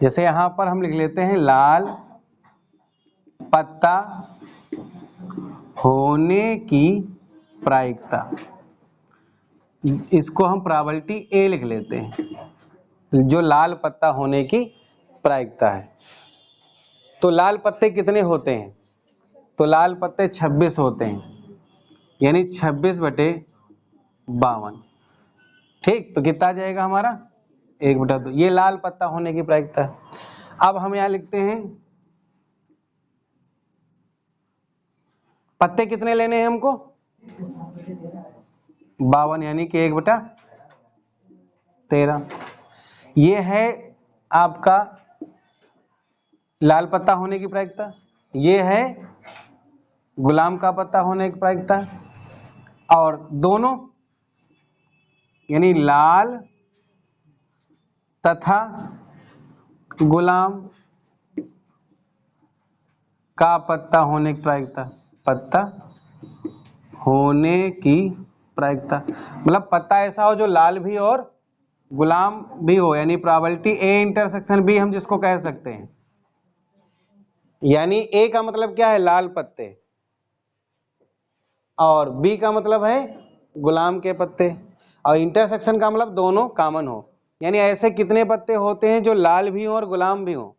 जैसे यहां पर हम लिख लेते हैं लाल पत्ता होने की प्रायिकता, इसको हम प्रोबेबिलिटी ए लिख लेते हैं, जो लाल पत्ता होने की प्रायिकता है। तो लाल पत्ते कितने होते हैं? तो लाल पत्ते 26 होते हैं, यानी 26/52। ठीक, तो कितना आ जाएगा हमारा 1/2। ये लाल पत्ता होने की प्रायिकता है। अब हम यहां लिखते हैं पत्ते कितने लेने हैं हमको, 52, यानी कि 1/13। ये है आपका लाल पत्ता होने की प्रायिकता, ये है गुलाम का पत्ता होने की प्रायिकता, और दोनों यानी लाल तथा गुलाम का पत्ता होने की प्रायिकता, पत्ता होने की प्रायिकता, मतलब पत्ता ऐसा हो जो लाल भी और गुलाम भी हो, यानी प्रोबेबिलिटी ए इंटरसेक्शन बी हम जिसको कह सकते हैं। यानी ए का मतलब क्या है, लाल पत्ते, और बी का मतलब है गुलाम के पत्ते, और इंटरसेक्शन का मतलब दोनों कॉमन हो। यानी ऐसे कितने पत्ते होते हैं जो लाल भी हो और गुलाम भी हो,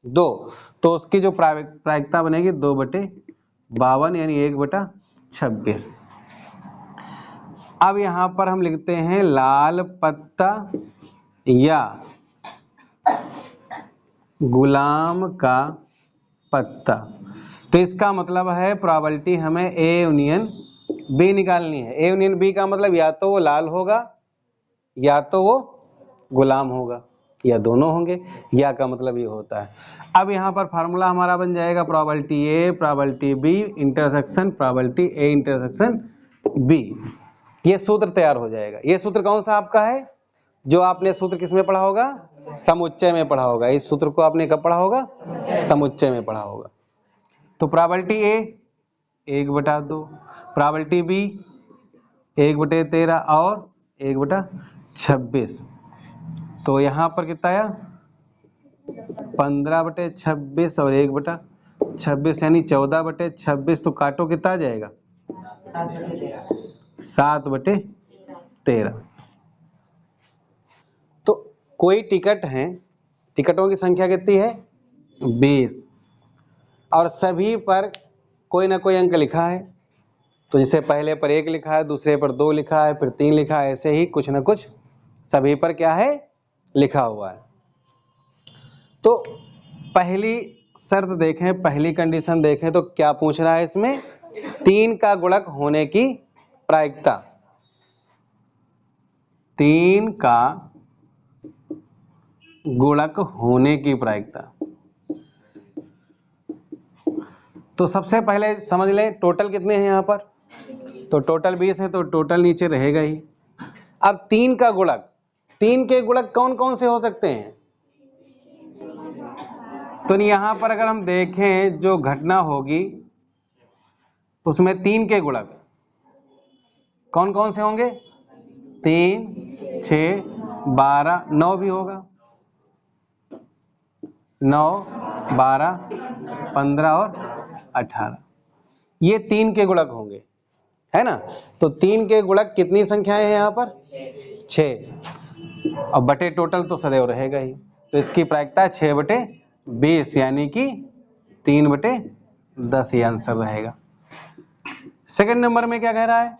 2। तो उसकी जो प्रायिकता बनेगी 2/52, यानी 1/26। अब यहां पर हम लिखते हैं लाल पत्ता या गुलाम का पत्ता। तो इसका मतलब है प्रोबेबिलिटी हमें ए यूनियन बी निकालनी है। ए यूनियन बी का मतलब या तो वो लाल होगा, या तो वो गुलाम होगा, या दोनों होंगे। या का मतलब ये होता है। अब यहाँ पर फार्मूला हमारा बन जाएगा probability A probability B intersection probability A intersection B. ये सूत्र तैयार हो जाएगा। ये सूत्र कौन सा आपका है, जो आपने सूत्र किसमें पढ़ा होगा, समुच्चय में पढ़ा होगा। इस सूत्र को आपने कब पढ़ा होगा, समुच्चय में पढ़ा होगा। तो प्रोबेबिलिटी ए 1/2, प्रोबेबिलिटी बी 1/13 और 1/26। तो यहाँ पर कितना आया 15/26 और 1/26, यानी 14/26। तो काटो कितना आ जाएगा 7/13। तो कोई टिकट है, टिकटों की संख्या कितनी है 20, और सभी पर कोई ना कोई अंक लिखा है। तो जैसे पहले पर 1 लिखा है, दूसरे पर 2 लिखा है, फिर 3 लिखा है, ऐसे ही कुछ ना कुछ सभी पर क्या है लिखा हुआ है। तो पहली शर्त देखें, पहली कंडीशन देखें तो क्या पूछ रहा है इसमें, 3 का गुणक होने की प्रायिकता। 3 का गुणक होने की प्रायिकता। तो सबसे पहले समझ लें टोटल कितने हैं यहाँ पर, तो टोटल 20 है, तो टोटल नीचे रहेगा ही। अब 3 का गुणक, 3 के गुणक कौन कौन से हो सकते हैं, तो यहां पर अगर हम देखें जो घटना होगी उसमें 3 के गुणक कौन कौन से होंगे, 3, 6, 12, 9 भी होगा, 9, 12, 15 और 18, ये 3 के गुणक होंगे, है ना। तो 3 के गुणक कितनी संख्याएं हैं यहाँ पर 6, और बटे टोटल तो सदैव रहेगा ही। तो इसकी प्रायिकता 6/20, यानी कि 3/10 ये आंसर रहेगा। सेकंड नंबर में क्या कह रहा है,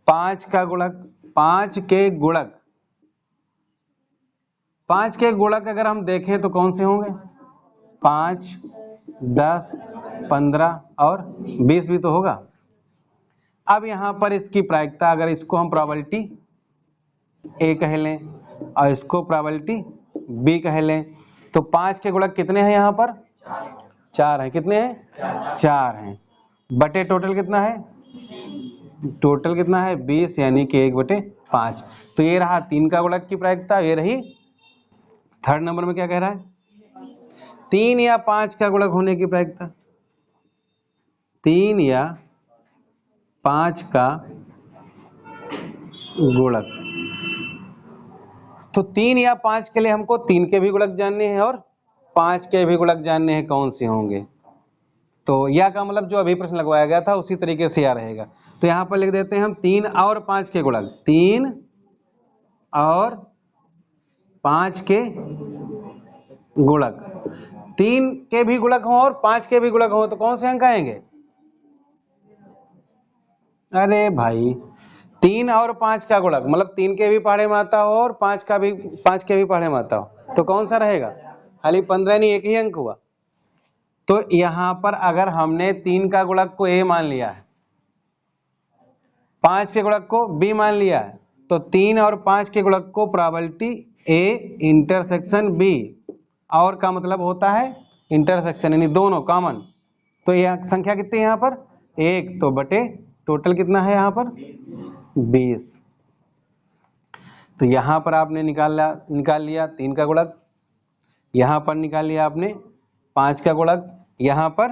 5 का गुणक। 5 के गुणक, 5 के गुणक अगर हम देखें तो कौन से होंगे, 5, 10, 15 और 20 भी तो होगा। अब यहां पर इसकी प्रायिकता, अगर इसको हम प्रोबेबिलिटी ए कह लें और इसको प्रोबेबिलिटी बी कह लें, तो 5 के गुणक कितने हैं यहाँ पर 4 हैं। कितने हैं 4 हैं, बटे टोटल कितना है, टोटल कितना है 20, यानी कि 1/5। तो ये रहा 3 का गुणक की प्रायिकता, ये रही। थर्ड नंबर में क्या कह रहा है, 3 या 5 का गुणक होने की प्रायिकता। 3 या 5 का गुणक, तो 3 या 5 के लिए हमको 3 के भी गुणक जानने हैं और 5 के भी गुणक जानने हैं कौन से होंगे। तो या का मतलब जो अभी प्रश्न लगवाया गया था उसी तरीके से या रहेगा। तो यहाँ पर लिख देते हैं हम 3 और 5 के गुणक, 3 और 5 के गुणक। 3 के भी गुणक हो और 5 के भी गुणक हो तो कौन से अंक आएंगे? अरे भाई 3 और 5 का गुणक मतलब 3 के भी पहाड़े में आता हो और 5 के भी पहाड़े में आता हो तो कौन सा रहेगा? खाली 15 नहीं, एक ही अंक हुआ। तो यहां पर अगर हमने 3 का गुणक को a मान लिया है, 5 के गुणक को b मान लिया है, तो 3 और 5 के गुणक को प्रोबेबिलिटी a इंटरसेक्शन b, और का मतलब होता है इंटरसेक्शन यानी दोनों कॉमन। तो यह संख्या कितनी है यहाँ पर? 1, तो बटे टोटल कितना है यहाँ पर? 20। तो यहाँ पर आपने निकाल लिया 3 का गुणक, यहाँ पर निकाल लिया आपने 5 का गुणक, यहाँ पर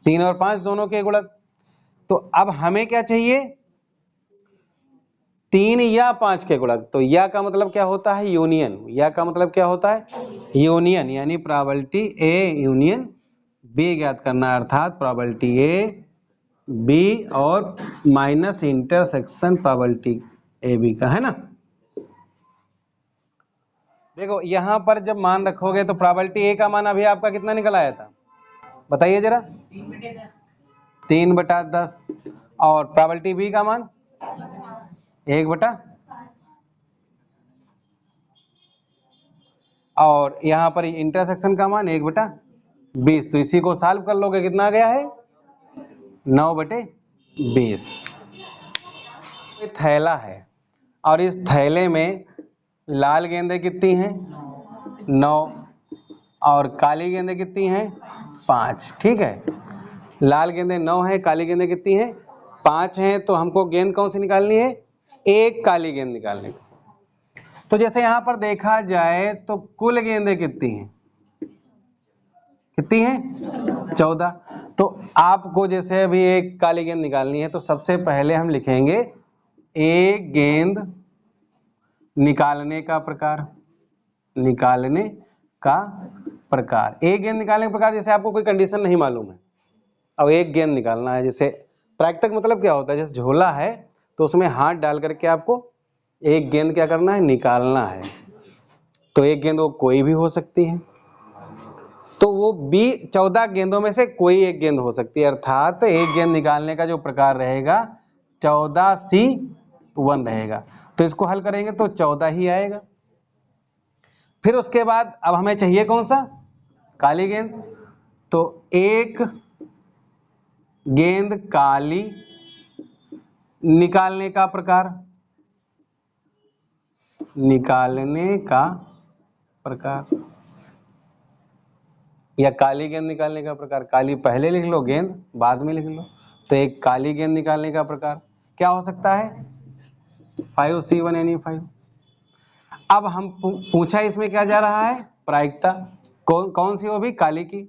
3 और 5 दोनों के गुणक। तो अब हमें क्या चाहिए? 3 या 5 के गुणक। तो या का मतलब क्या होता है? यूनियन। या का मतलब क्या होता है? यूनियन, यानी प्रोबेबिलिटी ए यूनियन बी ज्ञात करना, अर्थात प्रोबेबिलिटी ए बी और minus intersection probability A B का, है ना। देखो यहां पर जब मान रखोगे तो प्रोबेबिलिटी ए का मान अभी आपका कितना निकल आया था बताइए जरा? 3/10। और प्रोबेबिलिटी बी का मान 1/, और यहां पर इंटरसेक्शन का मान 1/20। तो इसी को सॉल्व कर लोगे, कितना आ गया है? 9/20। ये थैला है और इस थैले में लाल गेंदें कितनी हैं? 9, और काली गेंदें कितनी हैं? 5। ठीक है, लाल गेंदें 9 हैं, काली गेंदें कितनी हैं? 5 हैं। तो हमको गेंद कौन सी निकालनी है? एक काली गेंद निकालनी है। तो जैसे यहां पर देखा जाए तो कुल गेंदें कितनी हैं? कितनी हैं? 14। तो आपको जैसे अभी एक काली गेंद निकालनी है तो सबसे पहले हम लिखेंगे एक गेंद निकालने का प्रकार। निकालने का प्रकार, एक गेंद निकालने का प्रकार, जैसे आपको कोई कंडीशन नहीं मालूम है अब एक गेंद निकालना है। जैसे प्राकृतिक मतलब क्या होता है? जैसे झोला है तो उसमें हाथ डाल करके आपको एक गेंद क्या करना है? निकालना है। तो एक गेंद वो कोई भी हो सकती है, तो वो 14 गेंदों में से कोई एक गेंद हो सकती है, अर्थात एक गेंद निकालने का जो प्रकार रहेगा 14C1 रहेगा। तो इसको हल करेंगे तो 14 ही आएगा। फिर उसके बाद अब हमें चाहिए कौन सा? काली गेंद। तो एक गेंद काली निकालने का प्रकार, निकालने का प्रकार, या काली गेंद निकालने का प्रकार। काली पहले लिख लो, गेंद बाद में लिख लो। तो एक काली गेंद निकालने का प्रकार क्या हो सकता है? 5C1 यानी 5। अब हम पूछा इसमें क्या जा रहा है? प्रायिकता। कौन सी? वो भी काली की।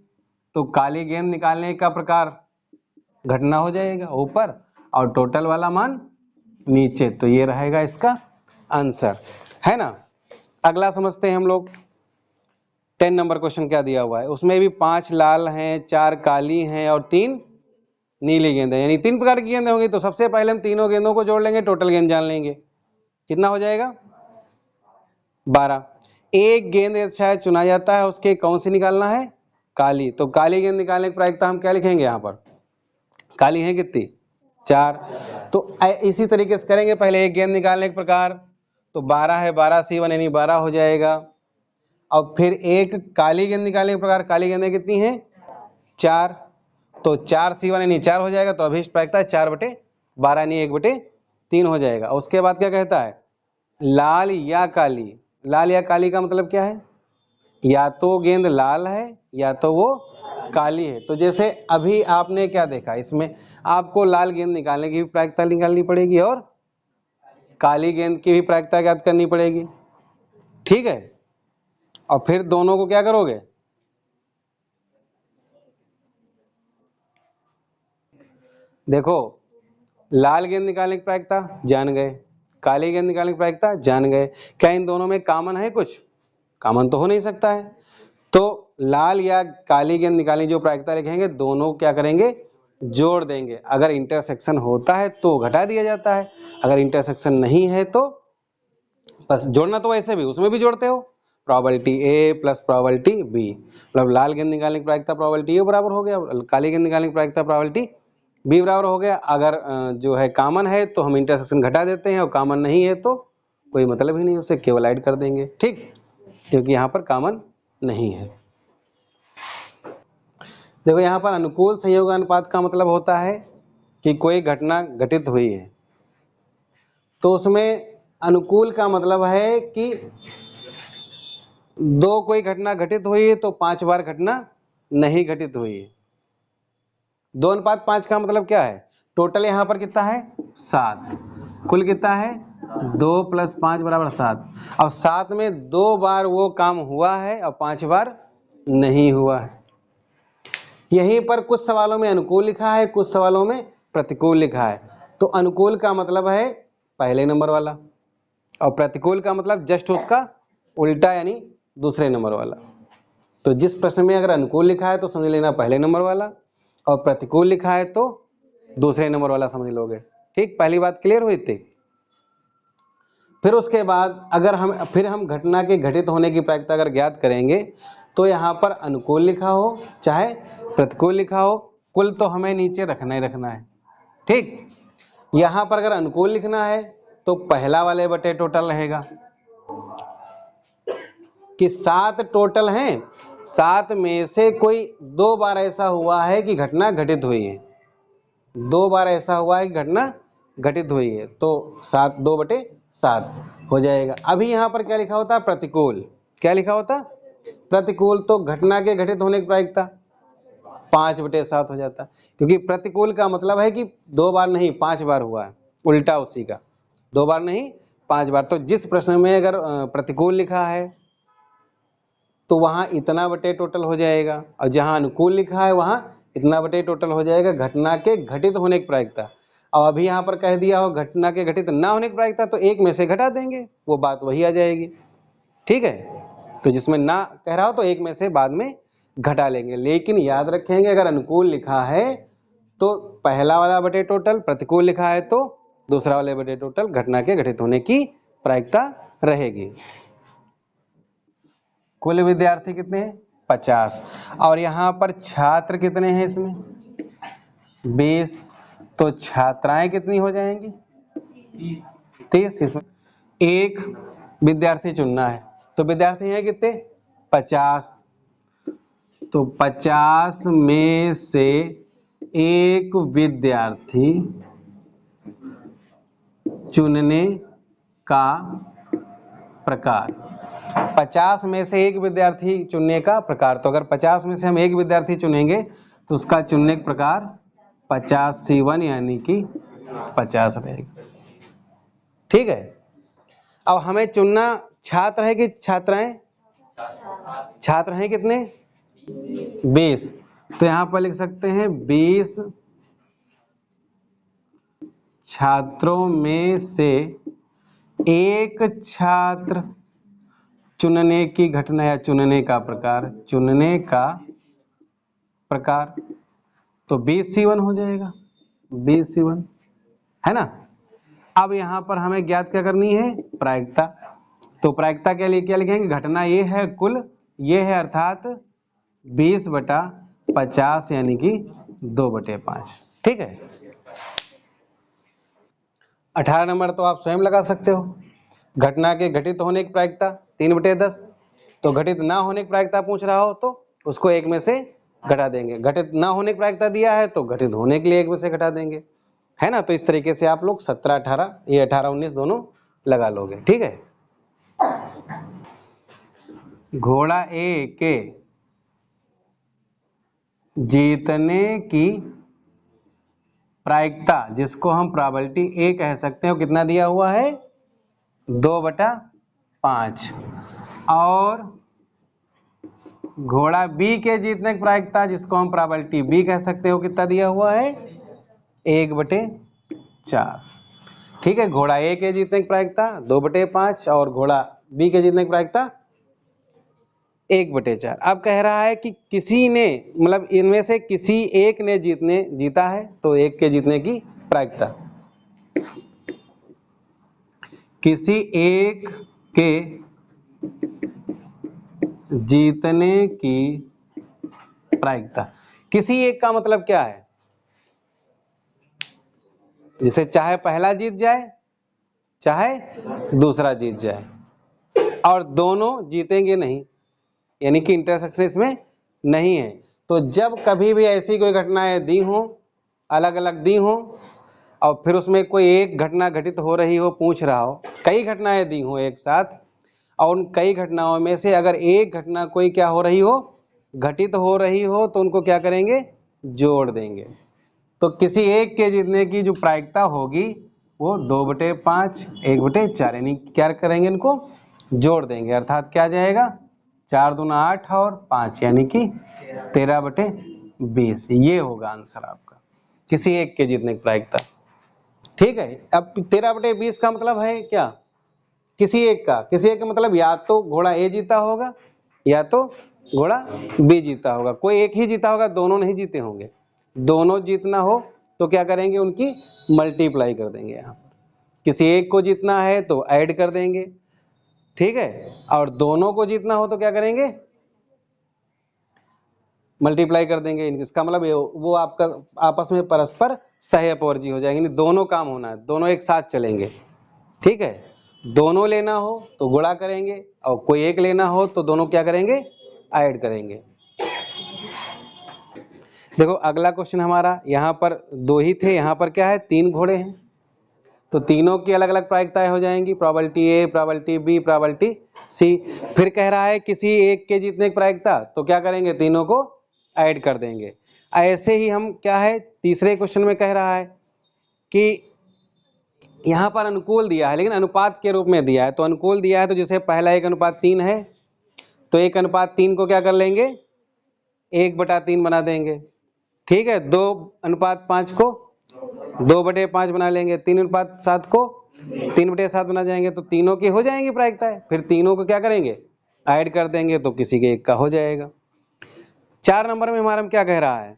तो काली गेंद निकालने का प्रकार घटना हो जाएगा ऊपर और टोटल वाला मान नीचे। तो ये रहेगा इसका आंसर, है ना। अगला समझते हैं हम लोग। 10 नंबर क्वेश्चन क्या दिया हुआ है? उसमें भी 5 लाल हैं, 4 काली हैं और 3 नीली गेंदें, यानी 3 प्रकार की गेंदें होंगी। तो सबसे पहले हम तीनों गेंदों को जोड़ लेंगे, टोटल गेंद जान लेंगे। कितना हो जाएगा? 12। एक गेंद शायद चुना जाता है, उसके कौन सी निकालना है? काली। तो काली गेंद निकालने की प्रायिकता हम क्या लिखेंगे? यहाँ पर काली है कितनी? 4। तो इसी तरीके से करेंगे, पहले एक गेंद निकालने के प्रकार, तो 12 है, 12C1 यानी 12 हो जाएगा। और फिर एक काली गेंद निकालने के प्रकार, काली गेंदें कितनी हैं? 4। तो 4C1 यानी 4 हो जाएगा। तो अभीष्ट प्रायिकता है 4/12 यानी 1/3 हो जाएगा। उसके बाद क्या कहता है? लाल या काली। लाल या काली का मतलब क्या है? या तो गेंद लाल है या तो वो काली है। तो जैसे अभी आपने क्या देखा, इसमें आपको लाल गेंद निकालने की भी प्रायिकता निकालनी पड़ेगी और काली गेंद की भी प्रायिकता ज्ञात करनी पड़ेगी, ठीक है। और फिर दोनों को क्या करोगे? देखो लाल गेंद निकालने की प्रायिकता जान गए, काली गेंद निकालने की प्रायिकता जान गए। क्या इन दोनों में कॉमन है कुछ? कॉमन तो हो नहीं सकता है, तो लाल या काली गेंद निकालने जो प्रायिकता लिखेंगे दोनों क्या करेंगे? जोड़ देंगे। अगर इंटरसेक्शन होता है तो घटा दिया जाता है, अगर इंटरसेक्शन नहीं है तो बस जोड़ना तो वैसे भी उसमें भी जोड़ते हो, probability A plus probability B, मतलब लाल गेंद निकालने की प्रायिकता प्रोबेबिलिटी ए बराबर हो गया, काली गेंद निकालने की प्रायिकता प्रोबेबिलिटी बी बराबर हो गया। अगर जो है कॉमन है तो हम इंटरसेक्शन घटा देते हैं, और कॉमन नहीं है तो कोई मतलब ही नहीं, उसे केवल ऐड कर देंगे, ठीक, क्योंकि यहाँ पर कॉमन नहीं है। देखो यहाँ पर अनुकूल संयोगानुपात का मतलब होता है कि कोई घटना घटित हुई है तो उसमें अनुकूल का मतलब है कि दो कोई घटना घटित हुई है तो 5 बार घटना नहीं घटित हुई है। 2:5 का मतलब क्या है? टोटल यहाँ पर कितना है? 7, कुल कितना है? 2 + 5 = 7। अब 7 में 2 बार वो काम हुआ है और 5 बार नहीं हुआ है। यहीं पर कुछ सवालों में अनुकूल लिखा है, कुछ सवालों में प्रतिकूल लिखा है। तो अनुकूल का मतलब है पहले नंबर वाला, और प्रतिकूल का मतलब जस्ट उसका उल्टा यानी दूसरे नंबर वाला। तो जिस प्रश्न में अगर अनुकूल लिखा है तो समझ लेना पहले नंबर वाला, और प्रतिकूल लिखा है तो दूसरे नंबर वाला समझ लोगे। ठीक, पहली बात क्लियर हुई थी। फिर उसके बाद अगर हम घटना के घटित होने की प्रायिकता अगर ज्ञात करेंगे तो यहाँ पर अनुकूल लिखा हो चाहे प्रतिकूल लिखा हो, कुल तो हमें नीचे रखना ही रखना है। ठीक, यहाँ पर अगर अनुकूल लिखना है तो पहला वाले बटे टोटल रहेगा कि 7 टोटल हैं, 7 में से कोई 2 बार ऐसा हुआ है कि घटना घटित हुई है, 2 बार ऐसा हुआ है कि घटना घटित हुई है, तो 7 2/7 हो जाएगा। अभी यहाँ पर क्या लिखा होता है? प्रतिकूल। क्या लिखा होता? प्रतिकूल। तो घटना के घटित होने की प्रायिकता 5/7 हो जाता, क्योंकि प्रतिकूल का मतलब है कि 2 बार नहीं 5 बार हुआ है, उल्टा उसी का, 2 बार नहीं 5 बार। तो जिस प्रश्न में अगर प्रतिकूल लिखा है तो वहाँ इतना बटे टोटल हो जाएगा, और जहाँ अनुकूल लिखा है वहाँ इतना बटे टोटल हो जाएगा घटना के घटित होने की प्रायिकता। और अभी यहाँ पर कह दिया हो घटना के घटित ना होने की प्रायिकता, तो एक में से घटा देंगे, वो बात वही आ जाएगी। ठीक है, तो जिसमें ना कह रहा हो तो एक में से बाद में घटा लेंगे। लेकिन याद रखेंगे अगर अनुकूल लिखा है तो पहला वाला बटे टोटल, प्रतिकूल लिखा है तो दूसरा वाले बटे टोटल घटना के घटित होने की प्रायिकता रहेगी। कुल विद्यार्थी कितने हैं? 50। और यहाँ पर छात्र कितने हैं? इसमें 20। तो छात्राएं कितनी हो जाएंगी? 30। इसमें एक विद्यार्थी चुनना है, तो विद्यार्थी हैं कितने? 50। तो 50 में से एक विद्यार्थी चुनने का प्रकार। 50 में से एक विद्यार्थी चुनने का प्रकार, तो अगर 50 में से हम एक विद्यार्थी चुनेंगे तो उसका चुनने का प्रकार 50C1 यानी कि 50 रहेगा। ठीक है, अब हमें चुनना छात्र है कि छात्राएं? छात्र हैं कितने? 20। तो यहां पर लिख सकते हैं 20 छात्रों में से एक छात्र चुनने की घटना या चुनने का प्रकार, चुनने का प्रकार, तो 20C1 हो जाएगा, 20C1 है ना। अब यहाँ पर हमें ज्ञात क्या करनी है? प्रायिकता। तो प्रायिकता के लिए क्या लिखेंगे? घटना ये है, कुल ये है, अर्थात 20/50 यानी कि 2/5। ठीक है, 18 नंबर तो आप स्वयं लगा सकते हो। घटना के घटित होने की प्रायिकता 3/10। तो घटित ना होने की प्रायिकता पूछ रहा हो तो उसको एक में से घटा देंगे, घटित ना होने की प्रायिकता दिया है तो घटित होने के लिए एक में से घटा देंगे, है ना। तो इस तरीके से आप लोग 17 18 ये 18 19 दोनों लगा लोगे। ठीक है, घोड़ा ए के जीतने की प्रायिकता, जिसको हम प्रोबेबिलिटी ए कह सकते हैं, कितना दिया हुआ है? 2/5। और घोड़ा बी के जीतने की प्रायिकता, जिसको हम प्रोबेबिलिटी बी कह सकते हो, कितना दिया हुआ है? 1/4। ठीक है, घोड़ा ए के जीतने की प्रायिकता 2/5 और घोड़ा बी के जीतने की प्रायिकता 1/4। अब कह रहा है कि किसी ने, मतलब इनमें से किसी एक ने जीता है, तो एक के जीतने की प्रायिकता, किसी एक के जीतने की प्रायिकता। किसी एक का मतलब क्या है? जिसे चाहे पहला जीत जाए चाहे दूसरा जीत जाए, और दोनों जीतेंगे नहीं, यानी कि इंटरसेक्शन इसमें नहीं है। तो जब कभी भी ऐसी कोई घटनाएं दी हो, अलग अलग दी हो, और फिर उसमें कोई एक घटना घटित हो रही हो, पूछ रहा हो, कई घटनाएं दी हो एक साथ, और उन कई घटनाओं में से अगर एक घटना कोई क्या हो रही हो, घटित हो रही हो, तो उनको क्या करेंगे? जोड़ देंगे। तो किसी एक के जीतने की जो प्रायिकता होगी वो 2/5 1/4, यानी क्या करेंगे? इनको जोड़ देंगे, अर्थात क्या जाएगा? 4 दूना 8 और 5 यानी कि 13/20। ये होगा आंसर आपका, किसी एक के जीतने की प्रायिकता। ठीक है, अब 13/20 का मतलब है क्या? किसी एक का, किसी एक का मतलब या तो घोड़ा ए जीता होगा या तो घोड़ा बी जीता होगा, कोई एक ही जीता होगा, दोनों नहीं जीते होंगे। दोनों जीतना हो तो क्या करेंगे? उनकी मल्टीप्लाई कर देंगे। यहाँ पर किसी एक को जीतना है तो ऐड कर देंगे, ठीक है, और दोनों को जीतना हो तो क्या करेंगे? मल्टीप्लाई कर देंगे। इसका मतलब वो आपका आपस में परस्पर सहअपवर्जी हो जाएंगे, दोनों काम होना है, दोनों एक साथ चलेंगे। ठीक है, दोनों लेना हो तो गुणा करेंगे, और कोई एक लेना हो तो दोनों क्या करेंगे? ऐड करेंगे। देखो अगला क्वेश्चन हमारा, यहाँ पर 2 ही थे, यहाँ पर क्या है? 3 घोड़े हैं, तो तीनों की अलग अलग प्रायिकताएं हो जाएंगी, probability A, probability B, probability C. फिर कह रहा है किसी एक के जीतने की प्रायिकता, तो क्या करेंगे? तीनों को ऐड कर देंगे। ऐसे ही हम क्या है, तीसरे क्वेश्चन में कह रहा है कि यहाँ पर अनुकूल दिया है, लेकिन अनुपात के रूप में दिया है। तो अनुकूल दिया है तो जैसे पहला 1:3 है, तो 1:3 को क्या कर लेंगे? 1/3 बना देंगे। ठीक है, 2:5 को 2/5 बना लेंगे, 3:7 को 3/7 बना जाएंगे, तो तीनों की हो जाएंगी प्रायिकताएं। फिर तीनों को क्या करेंगे? ऐड कर देंगे, तो किसी के एक का हो जाएगा। 4 नंबर में हमारा क्या कह रहा है?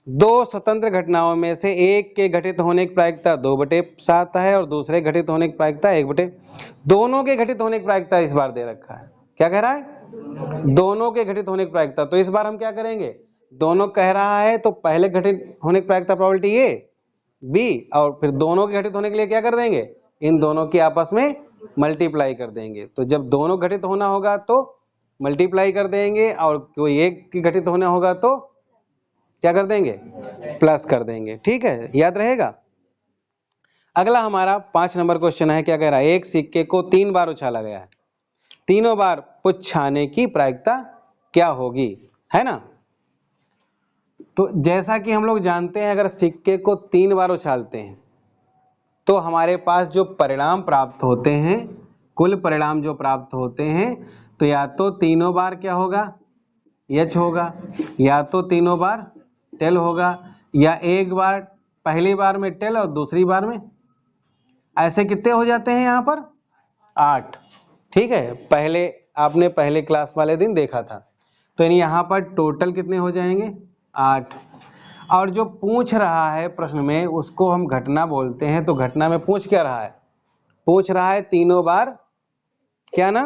2 स्वतंत्र घटनाओं में से एक के घटित होने की प्रायिकता 2/7 है और दूसरे घटित होने की प्रायिकता 1/, दोनों के घटित होने की प्रायिकता इस बार दे रखा है। क्या कह रहा है? दोनों के घटित होने की प्रायिकता। तो इस बार हम क्या करेंगे? दोनों कह रहा है तो पहले घटित होने की प्रायिकता प्रोबेबिलिटी ए बी, और फिर दोनों के घटित होने के लिए क्या कर देंगे? इन दोनों की आपस में मल्टीप्लाई कर देंगे। तो जब दोनों घटित होना होगा तो मल्टीप्लाई कर देंगे, और कोई एक की घटित होना होगा तो क्या कर देंगे? प्लस कर देंगे। ठीक है, याद रहेगा। अगला हमारा 5 नंबर क्वेश्चन है, क्या कह रहा है? एक सिक्के को 3 बार उछाला गया है, तीनों बार उछाने की प्रायिकता क्या होगी, है ना? तो जैसा कि हम लोग जानते हैं, अगर सिक्के को 3 बार उछालते हैं तो हमारे पास जो परिणाम प्राप्त होते हैं, कुल परिणाम जो प्राप्त होते हैं, तो या तो तीनों बार क्या होगा? एच होगा, या तो तीनों बार टेल होगा, या एक बार पहली बार में टेल और दूसरी बार में। ऐसे कितने हो जाते हैं यहाँ पर? 8। ठीक है, पहले आपने पहले क्लास वाले दिन देखा था। तो यानी यहाँ पर टोटल कितने हो जाएंगे? 8। और जो पूछ रहा है प्रश्न में, उसको हम घटना बोलते हैं। तो घटना में पूछ क्या रहा है? पूछ रहा है तीनों बार क्या ना?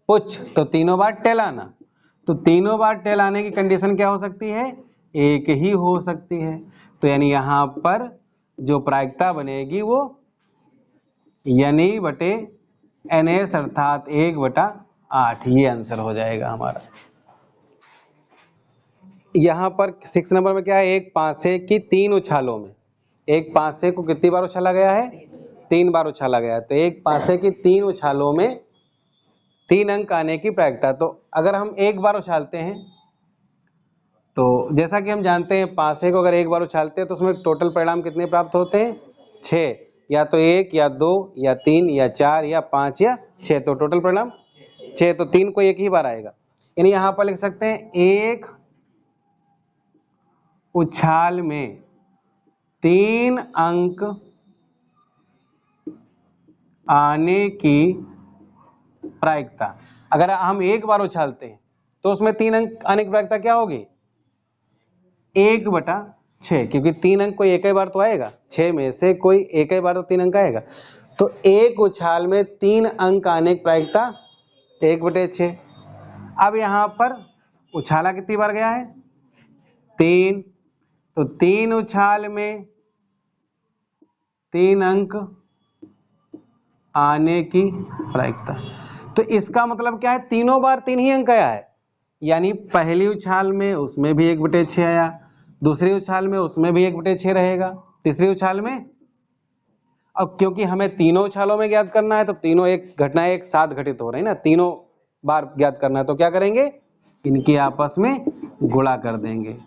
पुछ, तो तीनों बार टेल आना। तो तीनों बार टेल आने की कंडीशन क्या हो सकती है? एक ही हो सकती है। तो यानी यहाँ पर जो प्रायिकता बनेगी वो यानी बटे NS अर्थात 1/8, ये आंसर हो जाएगा हमारा। यहाँ पर 6 नंबर में क्या है? एक पांसे की 3 उछालों में, एक पांसे को कितनी बार उछाला गया है? 3 बार उछाला गया है। तो एक पांसे की 3 उछालों में 3 अंक आने की प्रायिकता। तो अगर हम एक बार उछालते हैं, तो जैसा कि हम जानते हैं पांसे को अगर एक बार उछालते हैं तो उसमें टोटल परिणाम कितने प्राप्त होते हैं? 6, या तो 1 या 2 या 3 या 4 या 5 या 6, तो टोटल परिणाम 6। तो 3 को एक ही बार आएगा, यानी यहाँ पर लिख सकते हैं एक उछाल में 3 अंक आने की प्रायिकता, अगर हम एक बार उछालते हैं तो उसमें 3 अंक आने की प्रायिकता क्या होगी? 1/6, क्योंकि 3 अंक कोई एक ही बार तो आएगा, 6 में से कोई एक ही बार तो 3 अंक आएगा, तो एक उछाल में 3 अंक आने की प्रायिकता 1/6। अब यहाँ पर उछाला कितनी बार गया है? 3, तो 3 उछाल में 3 अंक आने की प्रायिकता, तो इसका मतलब क्या है? तीनों बार 3 ही अंक आया है, यानी पहली उछाल में उसमें भी 1/6 आया, दूसरी उछाल में उसमें भी 1/6 रहेगा, तीसरी उछाल में। अब क्योंकि हमें तीनों उछालों में ज्ञात करना है तो तीनों एक घटनाएं एक साथ घटित हो रही है ना, तीनों बार ज्ञात करना है, तो क्या करेंगे? इनकी आपस में गुणा कर देंगे।